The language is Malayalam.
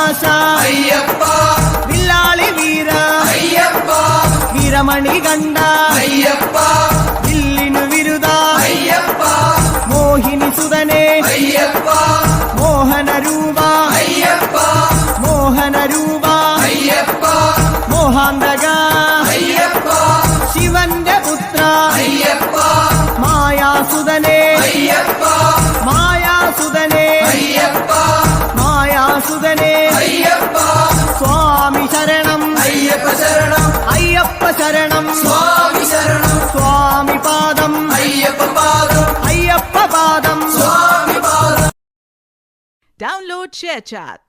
കൈലാസ അയ്യപ്പ വില്ലാളി വീര അയ്യപ്പ വീരമണി കണ്ട അയ്യപ്പ വില്ലിനു വിരുദ അയ്യപ്പ മോഹിനി സുതനെ അയ്യപ്പ മോഹന രൂപ അയ്യപ്പ മോഹന രൂപ അയ്യപ്പ മോഹാന്തക അയ്യപ്പ ശിവന്റെ പുത്ര അയ്യപ്പ മായാസുതനെ അയ്യപ്പ മായാസുതനെ അയ്യപ്പ മായാസുതനെ അയ്യപ്പ സ്വാമി ശരണം അയ്യപ്പ ശരണം അയ്യപ്പ ശരണം സ്വാമി ശരണം സ്വാമി പാദം അയ്യപ്പ പാദം അയ്യപ്പ പാദം സ്വാമി പാദം. Download ShareChat.